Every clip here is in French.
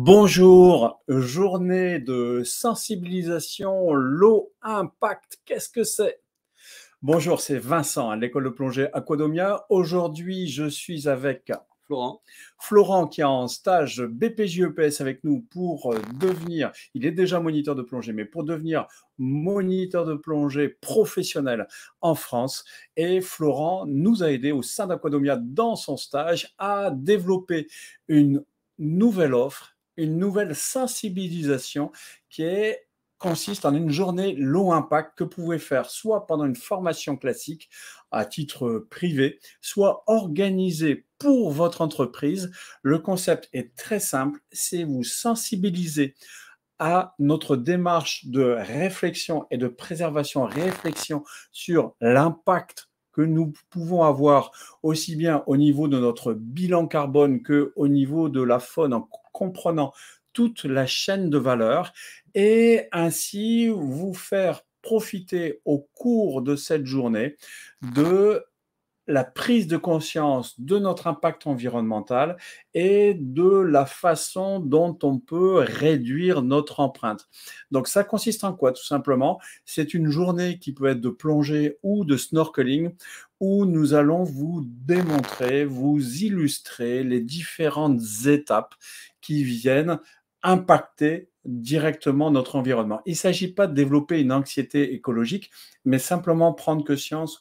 Bonjour, journée de sensibilisation, l'eau impact, qu'est-ce que c'est? Bonjour, c'est Vincent à l'école de plongée Aquadomia. Aujourd'hui, je suis avec Florent, Florent qui est en stage BPJ-EPS avec nous pour devenir, il est déjà moniteur de plongée, mais pour devenir moniteur de plongée professionnel en France. Et Florent nous a aidé au sein d'Aquadomia dans son stage à développer une nouvelle offre, une nouvelle sensibilisation qui consiste en une journée low impact que vous pouvez faire soit pendant une formation classique à titre privé, soit organisée pour votre entreprise. Le concept est très simple, c'est vous sensibiliser à notre démarche de réflexion et de préservation, réflexion sur l'impact que nous pouvons avoir aussi bien au niveau de notre bilan carbone qu'au niveau de la faune en comprenant toute la chaîne de valeur et ainsi vous faire profiter au cours de cette journée de la prise de conscience de notre impact environnemental et de la façon dont on peut réduire notre empreinte. Donc ça consiste en quoi? Tout simplement, c'est une journée qui peut être de plongée ou de snorkeling où nous allons vous démontrer, vous illustrer les différentes étapes qui viennent impacter directement notre environnement. Il ne s'agit pas de développer une anxiété écologique, mais simplement prendre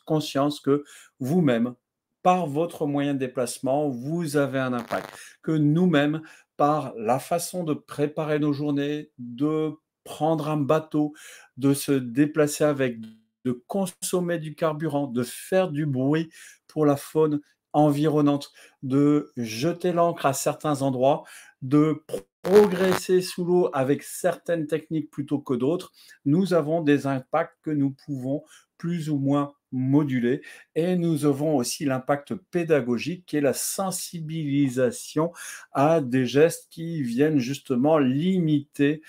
conscience que vous-même, par votre moyen de déplacement, vous avez un impact. Que nous-mêmes, par la façon de préparer nos journées, de prendre un bateau, de se déplacer avec, de consommer du carburant, de faire du bruit pour la faune environnante, de jeter l'ancre à certains endroits, de progresser sous l'eau avec certaines techniques plutôt que d'autres, nous avons des impacts que nous pouvons plus ou moins moduler. Et nous avons aussi l'impact pédagogique qui est la sensibilisation à des gestes qui viennent justement limiter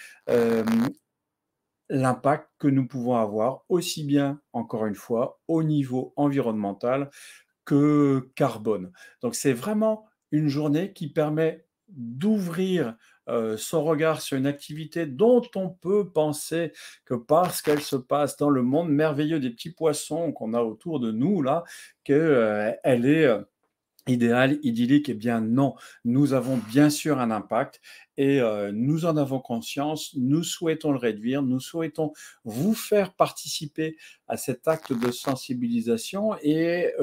l'impact que nous pouvons avoir aussi bien, encore une fois, au niveau environnemental que carbone. Donc c'est vraiment une journée qui permet d'ouvrir son regard sur une activité dont on peut penser que parce qu'elle se passe dans le monde merveilleux des petits poissons qu'on a autour de nous, là, qu'elle est idéale, idyllique. Eh bien non, nous avons bien sûr un impact et nous en avons conscience, nous souhaitons le réduire, nous souhaitons vous faire participer à cet acte de sensibilisation et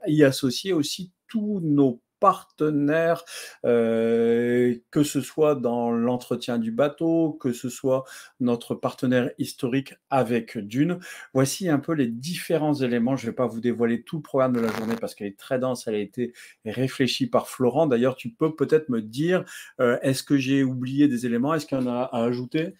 y associer aussi tous nos partenaires, que ce soit dans l'entretien du bateau, que ce soit notre partenaire historique avec Dune. Voici un peu les différents éléments. Je ne vais pas vous dévoiler tout le programme de la journée parce qu'elle est très dense, elle a été réfléchi par Florent. D'ailleurs, tu peux peut-être me dire, est-ce que j'ai oublié des éléments? Est-ce qu'il y en a à ajouter?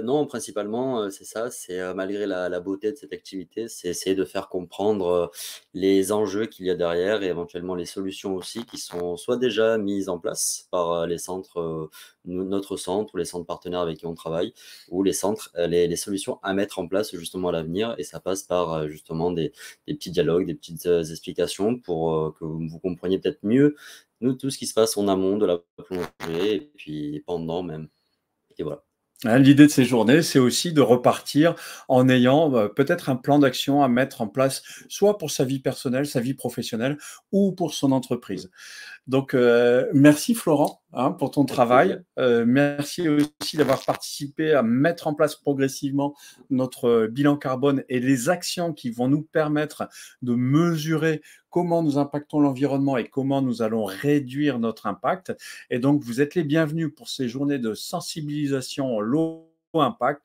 non, principalement, c'est ça, c'est, malgré la beauté de cette activité, c'est essayer de faire comprendre, les enjeux qu'il y a derrière et éventuellement les solutions aussi qui sont soit déjà mises en place par, les centres, notre centre ou les centres partenaires avec qui on travaille ou les centres, les solutions à mettre en place justement à l'avenir et ça passe par, justement des petits dialogues, des petites, explications pour, que vous compreniez peut-être mieux, nous, tout ce qui se passe en amont de la plongée et puis pendant même et voilà. Hein, l'idée de ces journées, c'est aussi de repartir en ayant peut-être un plan d'action à mettre en place, soit pour sa vie personnelle, sa vie professionnelle, ou pour son entreprise. Donc, merci Florent hein, pour ton Avec travail. plaisir. Merci aussi d'avoir participé à mettre en place progressivement notre bilan carbone et les actions qui vont nous permettre de mesurer comment nous impactons l'environnement et comment nous allons réduire notre impact. Et donc, vous êtes les bienvenus pour ces journées de sensibilisation low impact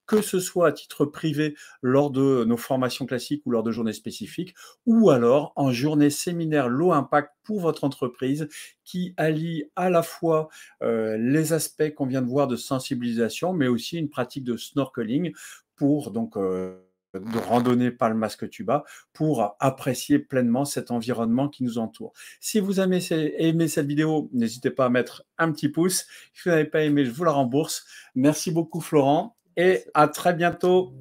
que ce soit à titre privé lors de nos formations classiques ou lors de journées spécifiques, ou alors en journée séminaire low impact pour votre entreprise qui allie à la fois les aspects qu'on vient de voir de sensibilisation, mais aussi une pratique de snorkeling pour donc de randonnée par le masque tuba pour apprécier pleinement cet environnement qui nous entoure. Si vous aimez cette vidéo, n'hésitez pas à mettre un petit pouce. Si vous n'avez pas aimé, je vous la rembourse. Merci beaucoup Florent et Merci. à très bientôt.